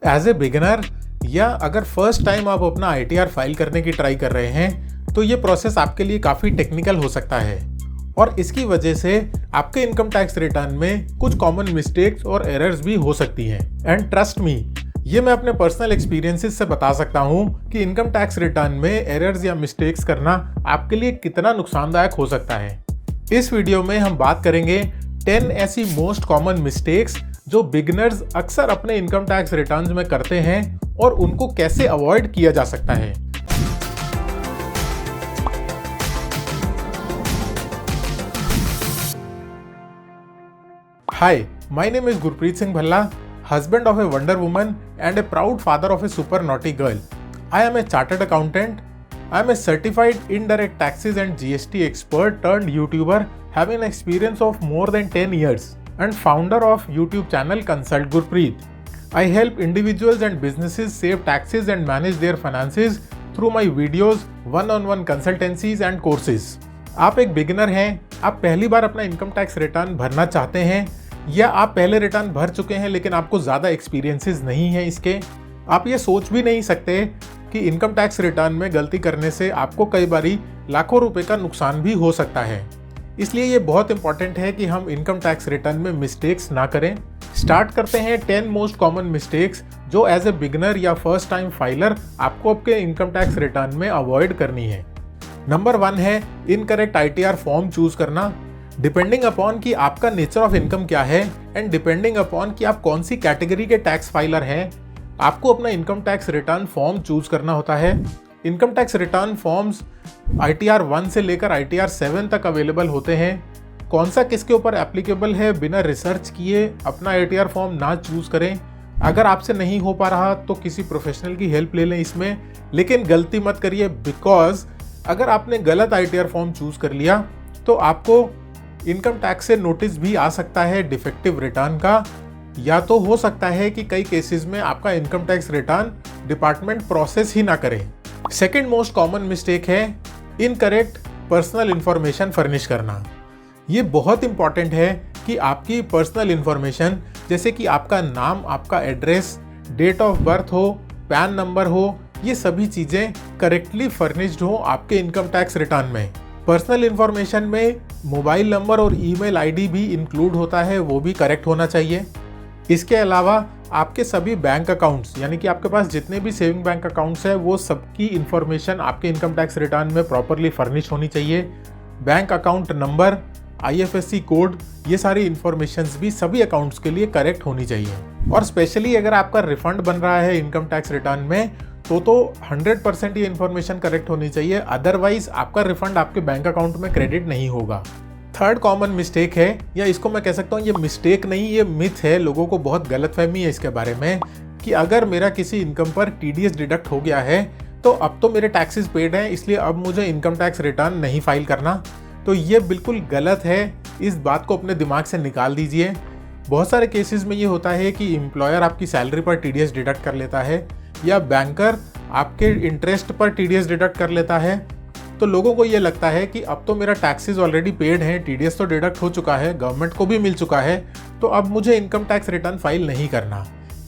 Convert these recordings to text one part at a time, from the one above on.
As a beginner या अगर first time आप अपना ITR फाइल करने की ट्राई कर रहे हैं तो ये प्रोसेस आपके लिए काफ़ी टेक्निकल हो सकता है और इसकी वजह से आपके इनकम टैक्स रिटर्न में कुछ कॉमन मिस्टेक्स और एरर्स भी हो सकती हैं। एंड ट्रस्ट मी, ये मैं अपने पर्सनल एक्सपीरियंसेस से बता सकता हूँ कि इनकम टैक्स रिटर्न में एरर्स या मिस्टेक्स करना आपके लिए कितना नुकसानदायक हो सकता है। इस वीडियो में हम बात करेंगे 10 ऐसी मोस्ट कॉमन मिस्टेक्स जो बिगिनर्स अक्सर अपने इनकम टैक्स रिटर्न्स में करते हैं और उनको कैसे अवॉइड किया जा सकता है। Hi, my name is Gurpreet Singh Bhalla, husband of a Wonder Woman and a proud father of a super naughty girl. I am a chartered accountant. I am a certified indirect taxes and GST expert turned YouTuber having an experience of more than 10 years and founder of YouTube channel Consult Gurpreet. I help individuals and businesses save taxes and manage their finances through my videos, one-on-one consultancies and courses. आप एक beginner हैं, आप पहली बार अपना income tax return भरना चाहते हैं या आप पहले रिटर्न भर चुके हैं लेकिन आपको ज़्यादा एक्सपीरियंसेस नहीं है इसके, आप ये सोच भी नहीं सकते कि इनकम टैक्स रिटर्न में गलती करने से आपको कई बारी लाखों रुपए का नुकसान भी हो सकता है। इसलिए ये बहुत इंपॉर्टेंट है कि हम इनकम टैक्स रिटर्न में मिस्टेक्स ना करें। स्टार्ट करते हैं 10 मोस्ट कॉमन मिस्टेक्स जो एज ए बिगिनर या फर्स्ट टाइम फाइलर आपको आपके इनकम टैक्स रिटर्न में अवॉइड करनी है। नंबर 1 है इनकरेक्ट ITR फॉर्म चूज करना। डिपेंडिंग अपॉन कि आपका नेचर ऑफ इनकम क्या है एंड डिपेंडिंग अपॉन कि आप कौन सी कैटेगरी के टैक्स फाइलर हैं, आपको अपना income tax return form choose करना होता है। Income tax return forms ITR 1 से लेकर ITR 7 तक अवेलेबल होते हैं। कौन सा किसके ऊपर एप्लीकेबल है बिना रिसर्च किए अपना ITR फॉर्म ना चूज करें। अगर आपसे नहीं हो पा रहा तो किसी प्रोफेशनल की हेल्प ले लें इसमें, लेकिन गलती मत करिए बिकॉज अगर आपने गलत ITR फॉर्म चूज कर लिया तो आपको इनकम टैक्स से नोटिस भी आ सकता है डिफेक्टिव रिटर्न का, या तो हो सकता है कि कई केसेस में आपका income tax return department process ही ना करे। सेकंड मोस्ट कॉमन मिस्टेक है इनकरेक्ट पर्सनल इंफॉर्मेशन फर्निश करना। ये बहुत इंपॉर्टेंट है कि आपकी पर्सनल इंफॉर्मेशन जैसे कि आपका नाम, आपका एड्रेस, डेट ऑफ बर्थ हो, पैन नंबर हो, ये सभी चीज़ें करेक्टली फर्निश्ड हो आपके इनकम टैक्स रिटर्न में। पर्सनल इंफॉर्मेशन में मोबाइल नंबर और ईमेल आईडी भी इंक्लूड होता है, वो भी करेक्ट होना चाहिए। इसके अलावा आपके सभी बैंक अकाउंट्स यानी कि आपके पास जितने भी सेविंग बैंक अकाउंट्स हैं वो सबकी इंफॉर्मेशन आपके इनकम टैक्स रिटर्न में प्रॉपरली फर्निश होनी चाहिए। Bank account number, IFSC code, ये सारी इंफॉर्मेशंस भी सभी अकाउंट्स के लिए करेक्ट होनी चाहिए। और स्पेशली अगर आपका रिफंड बन रहा है इनकम टैक्स रिटर्न में तो 100% ये इन्फॉर्मेशन करेक्ट होनी चाहिए, अदरवाइज आपका रिफंड आपके बैंक अकाउंट में क्रेडिट नहीं होगा। थर्ड कॉमन मिस्टेक है, या इसको मैं कह सकता हूँ ये मिस्टेक नहीं, ये मिथ है, लोगों को बहुत गलतफहमी है इसके बारे में कि अगर मेरा किसी इनकम पर TDS डिडक्ट हो गया है तो अब तो मेरे टैक्सेस पेड हैं इसलिए अब मुझे इनकम टैक्स रिटर्न नहीं फाइल करना। तो ये बिल्कुल गलत है, इस बात को अपने दिमाग से निकाल दीजिए। बहुत सारे केसेस में ये होता है कि एम्प्लॉयर आपकी सैलरी पर TDS डिडक्ट कर लेता है या बैंकर आपके इंटरेस्ट पर TDS डिडक्ट कर लेता है। तो लोगों को ये लगता है कि अब तो मेरा टैक्सेस ऑलरेडी पेड हैं, TDS तो डिडक्ट हो चुका है, गवर्नमेंट को भी मिल चुका है, तो अब मुझे इनकम टैक्स रिटर्न फाइल नहीं करना।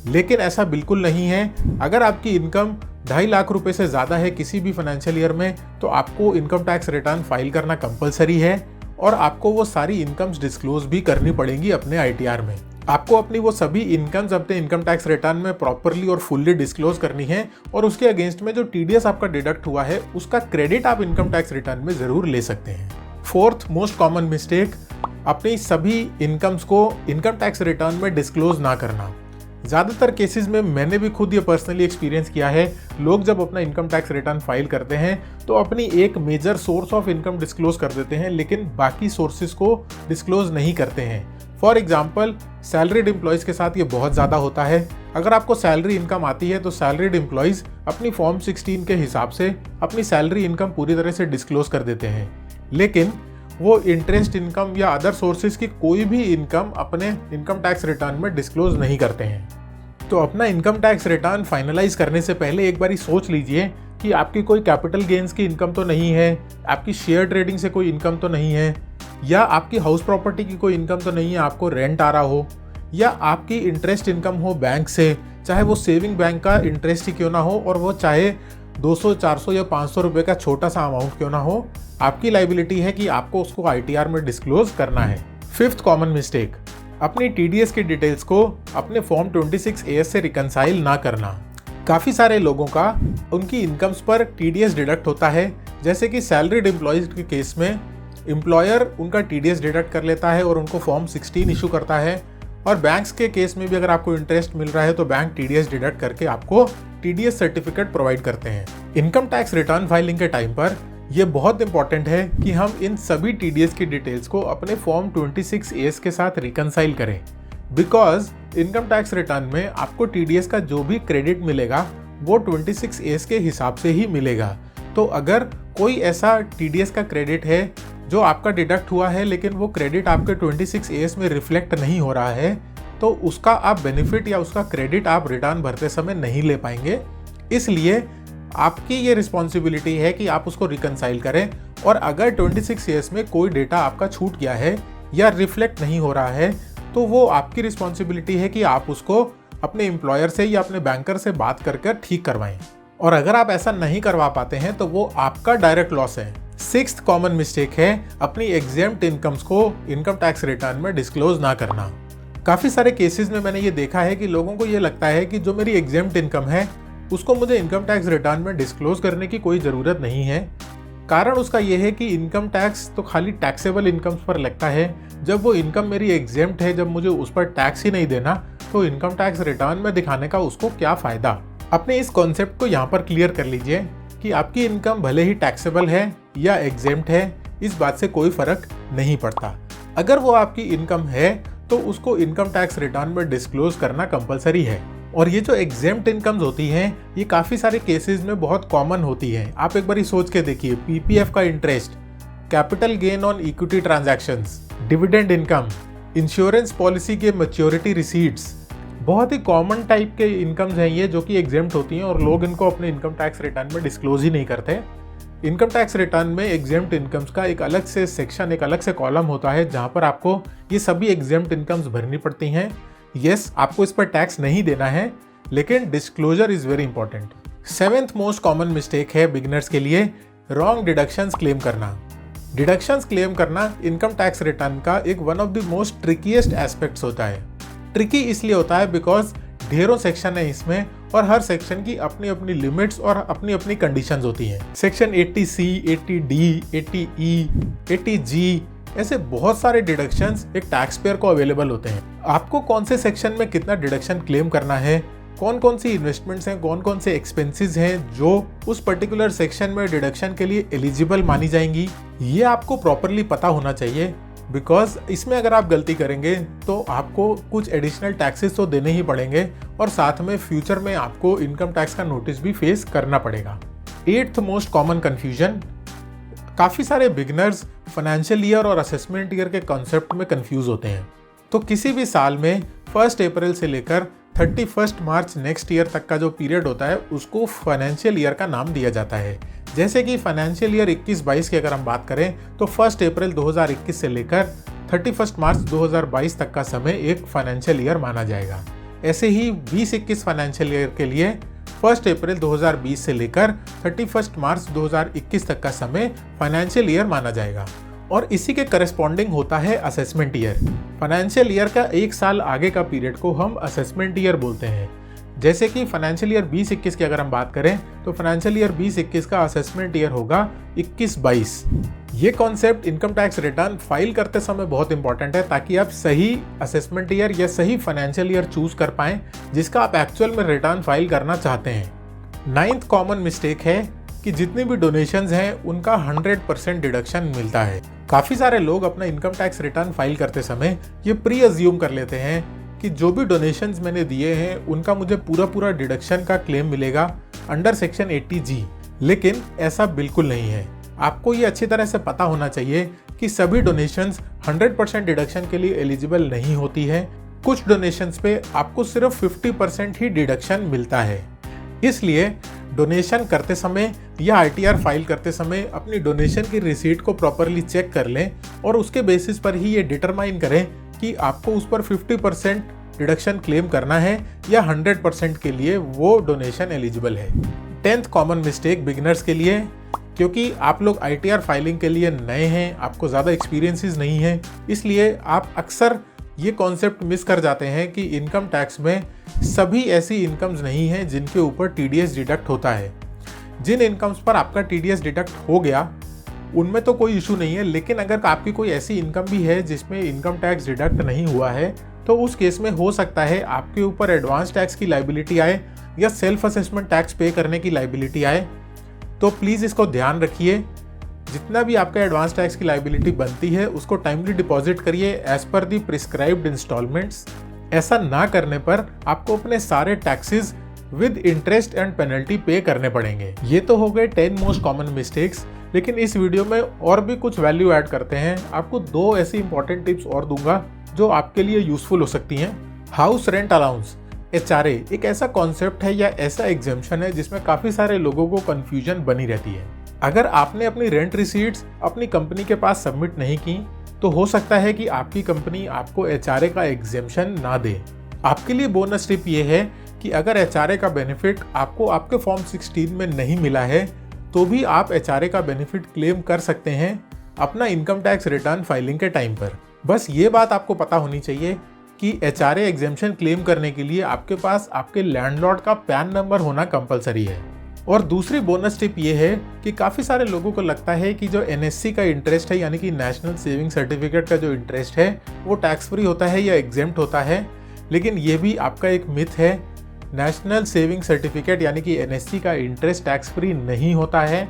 लेकिन ऐसा बिल्कुल नहीं है। अगर आपकी इनकम 2.5 लाख रुपए से ज़्यादा है किसी भी फाइनेंशियल ईयर में तो आपको इनकम टैक्स रिटर्न फाइल करना कंपलसरी है और आपको वो सारी इनकम्स डिस्क्लोज भी करनी पड़ेंगी अपने ITR में। आपको अपनी वो सभी इनकम्स अपने इनकम टैक्स रिटर्न में प्रॉपरली और फुल्ली डिस्क्लोज करनी है और उसके अगेंस्ट में जो TDS आपका डिडक्ट हुआ है उसका क्रेडिट आप इनकम टैक्स रिटर्न में ज़रूर ले सकते हैं। फोर्थ मोस्ट कॉमन मिस्टेक, अपनी सभी इनकम्स को इनकम टैक्स रिटर्न में डिस्क्लोज ना करना। ज़्यादातर केसेस में मैंने भी खुद ये पर्सनली एक्सपीरियंस किया है, लोग जब अपना इनकम टैक्स रिटर्न फाइल करते हैं तो अपनी एक major source of income disclose कर देते हैं लेकिन बाकी सोर्सेज को डिस्क्लोज नहीं करते हैं। फॉर एग्जाम्पल सैलरीड एम्प्लॉयज़ के साथ ये बहुत ज़्यादा होता है। अगर आपको सैलरी इनकम आती है तो सैलरीड एम्प्लॉयज़ अपनी फॉर्म 16 के हिसाब से अपनी सैलरी इनकम पूरी तरह से डिस्क्लोज कर देते हैं, लेकिन वो इंटरेस्ट इनकम या अदर सोर्सेज की कोई भी इनकम अपने इनकम टैक्स रिटर्न में डिस्क्लोज नहीं करते हैं। तो अपना इनकम टैक्स रिटर्न फाइनलाइज करने से पहले एक बारी सोच लीजिए कि आपकी कोई कैपिटल गेन्स की इनकम तो नहीं है, आपकी शेयर ट्रेडिंग से कोई इनकम तो नहीं है, या आपकी हाउस प्रॉपर्टी की कोई इनकम तो नहीं है, आपको रेंट आ रहा हो, या आपकी इंटरेस्ट इनकम हो बैंक से, चाहे वो सेविंग बैंक का इंटरेस्ट ही क्यों ना हो और वो चाहे 200, 400 या 500 रुपये का छोटा सा अमाउंट क्यों ना हो, आपकी लाइबिलिटी है कि आपको उसको ITR में डिस्क्लोज करना है। फिफ्थ कॉमन मिस्टेक, अपनी TDS की डिटेल्स को अपने फॉर्म 26AS से रिकंसाइल ना करना। काफ़ी सारे लोगों का उनकी इनकम्स पर TDS डिडक्ट होता है, जैसे कि सैलरीड एम्प्लॉयज़ के केस में एम्प्लॉयर उनका TDS डिडक्ट कर लेता है और उनको फॉर्म 16 इशू करता है, और बैंक्स के केस में भी अगर आपको इंटरेस्ट मिल रहा है तो बैंक TDS डिडक्ट करके आपको TDS सर्टिफिकेट प्रोवाइड करते हैं। इनकम टैक्स रिटर्न फाइलिंग के टाइम पर यह बहुत इंपॉर्टेंट है कि हम इन सभी TDS की डिटेल्स को अपने फॉर्म 26AS के साथ रिकंसाइल करें, बिकॉज इनकम टैक्स रिटर्न में आपको TDS का जो भी क्रेडिट मिलेगा वो 26AS के हिसाब से ही मिलेगा। तो अगर कोई ऐसा TDS का क्रेडिट है जो आपका डिडक्ट हुआ है लेकिन वो क्रेडिट आपके 26AS में रिफ्लेक्ट नहीं हो रहा है, तो उसका आप बेनिफिट या उसका क्रेडिट आप रिटर्न भरते समय नहीं ले पाएंगे। इसलिए आपकी ये रिस्पॉन्सिबिलिटी है कि आप उसको रिकंसाइल करें, और अगर 26AS में कोई डेटा आपका छूट गया है या रिफ्लेक्ट नहीं हो रहा है तो वो आपकी रिस्पॉन्सिबिलिटी है कि आप उसको अपने एम्प्लॉयर से या अपने बैंकर से बात करके ठीक करवाएं। और अगर आप ऐसा नहीं करवा पाते हैं तो वो आपका डायरेक्ट लॉस है। सिक्स्थ कॉमन मिस्टेक है अपनी एग्जेम्प्ट इनकम्स को इनकम टैक्स रिटर्न में डिस्क्लोज ना करना। काफ़ी सारे केसेस में मैंने ये देखा है कि लोगों को ये लगता है कि जो मेरी एग्जेम्प्ट इनकम है उसको मुझे इनकम टैक्स रिटर्न में डिस्क्लोज करने की कोई ज़रूरत नहीं है। कारण उसका ये है कि इनकम टैक्स तो खाली टैक्सेबल इनकम्स पर लगता है। जब वो इनकम मेरी एग्जेम्प्ट है, जब मुझे उस पर टैक्स ही नहीं देना, तो इनकम टैक्स रिटर्न में दिखाने का उसको क्या फ़ायदा। अपने इस कॉन्सेप्ट को यहाँ पर क्लियर कर लीजिए कि आपकी इनकम भले ही टैक्सेबल है या एग्जेम्प्ट है, इस बात से कोई फ़र्क नहीं पड़ता। अगर वो आपकी इनकम है तो उसको इनकम टैक्स रिटर्न में डिस्क्लोज करना कंपलसरी है। और ये जो एग्जेम्प्ट इनकम्स होती हैं ये काफ़ी सारे केसेस में बहुत कॉमन होती है। आप एक बार सोच के देखिए, PPF का interest, capital gain on equity transactions, dividend income, insurance policy के मैच्योरिटी रिसीट्स, बहुत ही कॉमन टाइप के इनकम्स हैं ये जो कि एग्जेम्प्ट होती हैं और लोग इनको अपने इनकम टैक्स रिटर्न में डिस्क्लोज ही नहीं करते। इनकम टैक्स रिटर्न में एग्जेम्प्ट इनकम्स का एक अलग से सेक्शन, एक अलग से कॉलम होता है जहां पर आपको ये सभी एग्जेम्प्ट इनकम्स भरनी पड़ती हैं। यस, आपको इस पर टैक्स नहीं देना है, लेकिन disclosure is very important. Seventh most common mistake है बिगिनर्स के लिए रॉन्ग डिडक्शंस क्लेम करना। डिडक्शंस क्लेम करना इनकम टैक्स रिटर्न का एक one of the most ट्रिकीएस्ट aspects होता है। ट्रिकी इसलिए होता है बिकॉज ढेरों सेक्शन है इसमें और हर सेक्शन की अपनी अपनी लिमिट्स और अपनी अपनी कंडीशंस होती हैं। Section 80C, 80D, 80E, 80G, ऐसे बहुत सारे डिडक्शंस एक टैक्स पेयर को अवेलेबल होते हैं। आपको कौन से सेक्शन में कितना डिडक्शन क्लेम करना है, कौन कौन सी इन्वेस्टमेंट्स हैं, कौन कौन से एक्सपेंसेस हैं जो उस पर्टिकुलर सेक्शन में डिडक्शन के लिए एलिजिबल मानी जाएंगी, ये आपको प्रॉपरली पता होना चाहिए। बिकॉज इसमें अगर आप गलती करेंगे तो आपको कुछ एडिशनल टैक्सेस तो देने ही पड़ेंगे और साथ में फ्यूचर में आपको इनकम टैक्स का नोटिस भी फेस करना पड़ेगा। एट्थ मोस्ट कॉमन कन्फ्यूजन, काफ़ी सारे बिगिनर्स फाइनेंशियल ईयर और असेसमेंट ईयर के कॉन्सेप्ट में कंफ्यूज होते हैं। तो किसी भी साल में 1 अप्रैल से लेकर 31 मार्च नेक्स्ट ईयर तक का जो पीरियड होता है उसको फाइनेंशियल ईयर का नाम दिया जाता है। जैसे कि फाइनेंशियल ईयर 21-22 की अगर हम बात करें तो 1 अप्रैल 2021 से लेकर 31 मार्च 2022 तक का समय एक फाइनेंशियल ईयर माना जाएगा। ऐसे ही 20-21 फाइनेंशियल ईयर के लिए 1 अप्रैल 2020 से लेकर 31 मार्च 2021 तक का समय फाइनेंशियल ईयर माना जाएगा। और इसी के करस्पॉन्डिंग होता है असेसमेंट ईयर। फाइनेंशियल ईयर का एक साल आगे का पीरियड को हम असेसमेंट ईयर बोलते हैं। जैसे कि फाइनेंशियल ईयर 20-21 की अगर हम बात करें तो फाइनेंशियल ईयर 20-21 का असेसमेंट ईयर होगा 21-22। ये concept income tax return file करते समय बहुत इंपॉर्टेंट है ताकि आप सही असेसमेंट ईयर या सही फाइनेंशियल ईयर चूज कर पाएं जिसका आप एक्चुअल में रिटर्न फाइल करना चाहते हैं। 9th कॉमन मिस्टेक है कि जितनी भी डोनेशंस हैं उनका 100% डिडक्शन मिलता है। काफ़ी सारे लोग अपना इनकम टैक्स रिटर्न फाइल करते समय ये प्री अज्यूम कर लेते हैं कि जो भी डोनेशंस मैंने दिए हैं उनका मुझे पूरा डिडक्शन का क्लेम मिलेगा अंडर सेक्शन 80G, लेकिन ऐसा बिल्कुल नहीं है। आपको ये अच्छी तरह से पता होना चाहिए कि सभी डोनेशंस 100% डिडक्शन के लिए एलिजिबल नहीं होती है। कुछ डोनेशंस पे आपको सिर्फ 50% ही डिडक्शन मिलता है। इसलिए डोनेशन करते समय या ITR फाइल करते समय अपनी डोनेशन की रिसीट को प्रॉपरली चेक कर लें और उसके बेसिस पर ही ये डिटरमाइन करें कि आपको उस पर 50% डिडक्शन क्लेम करना है या 100% के लिए वो डोनेशन एलिजिबल है। 10th कॉमन मिस्टेक बिगिनर्स के लिए, क्योंकि आप लोग ITR फाइलिंग के लिए नए हैं, आपको ज़्यादा एक्सपीरियंसेस नहीं है, इसलिए आप अक्सर ये कॉन्सेप्ट मिस कर जाते हैं कि इनकम टैक्स में सभी ऐसी इनकम्स नहीं हैं जिनके ऊपर TDS डिडक्ट होता है। जिन इनकम्स पर आपका TDS डिडक्ट हो गया उनमें तो कोई इशू नहीं है, लेकिन अगर आपकी कोई ऐसी इनकम भी है जिसमें इनकम टैक्स डिडक्ट नहीं हुआ है तो उस केस में हो सकता है आपके ऊपर एडवांस टैक्स की लायबिलिटी आए या सेल्फ असेसमेंट टैक्स पे करने की लायबिलिटी आए। तो प्लीज़ इसको ध्यान रखिए, जितना भी आपका एडवांस टैक्स की लायबिलिटी बनती है उसको टाइमली डिपॉजिट करिए एज पर दी प्रिस्क्राइब्ड इंस्टॉलमेंट्स। ऐसा ना करने पर आपको अपने सारे taxes with interest and penalty पे करने पड़ेंगे। ये तो हो गए 10 मोस्ट कॉमन मिस्टेक्स, लेकिन इस वीडियो में और भी कुछ वैल्यू ऐड करते हैं। आपको 2 ऐसी इंपॉर्टेंट टिप्स और दूंगा जो आपके लिए यूजफुल हो सकती हैं। हाउस रेंट अलाउंस HRA एक ऐसा कॉन्सेप्ट है या ऐसा एग्जेम्पशन है जिसमें काफ़ी सारे लोगों को कन्फ्यूजन बनी रहती है। अगर आपने अपनी रेंट रिसीट्स अपनी कंपनी के पास सबमिट नहीं की तो हो सकता है कि आपकी कंपनी आपको HRA का एग्जेम्पशन ना दे। आपके लिए बोनस टिप ये है कि अगर HRA का बेनिफिट आपको आपके फॉर्म 16 में नहीं मिला है तो भी आप HRA का बेनिफिट क्लेम कर सकते हैं अपना इनकम टैक्स रिटर्न फाइलिंग के टाइम पर। बस ये बात आपको पता होनी चाहिए कि HRA एग्जेम्पशन क्लेम करने के लिए आपके पास आपके लैंडलॉर्ड का पैन नंबर होना कंपलसरी है। और दूसरी बोनस टिप ये है कि काफ़ी सारे लोगों को लगता है कि जो NSC का इंटरेस्ट है यानी कि नेशनल सेविंग सर्टिफिकेट का जो इंटरेस्ट है वो टैक्स फ्री होता है या एग्जेम्प्ट होता है, लेकिन ये भी आपका एक मिथ है। नेशनल सेविंग सर्टिफिकेट यानी कि NSC का इंटरेस्ट टैक्स फ्री नहीं होता है,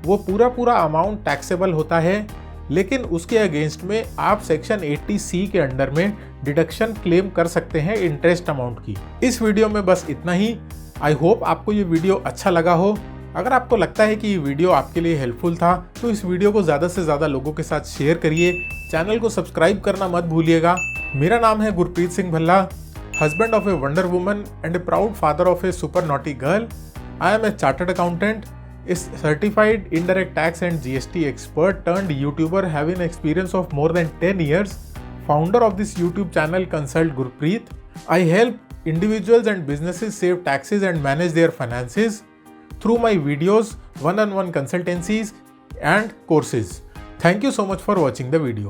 वो पूरा अमाउंट टैक्सेबल होता है, लेकिन उसके अगेंस्ट में आप सेक्शन 80C के अंडर में डिडक्शन क्लेम कर सकते हैं इंटरेस्ट अमाउंट की। इस वीडियो में बस इतना ही। आई होप आपको ये वीडियो अच्छा लगा हो। अगर आपको लगता है कि ये वीडियो आपके लिए हेल्पफुल था तो इस वीडियो को ज़्यादा से ज़्यादा लोगों के साथ शेयर करिए। चैनल को सब्सक्राइब करना मत भूलिएगा। मेरा नाम है Gurpreet Singh Bhalla, husband of a wonder woman and a proud father of a super naughty girl. I am a chartered accountant, a certified indirect tax and GST expert turned YouTuber having experience of more than 10 years. Founder of this YouTube channel Consult Gurpreet. I help individuals and businesses save taxes and manage their finances through my videos, one-on-one consultancies and courses. Thank you so much for watching the video.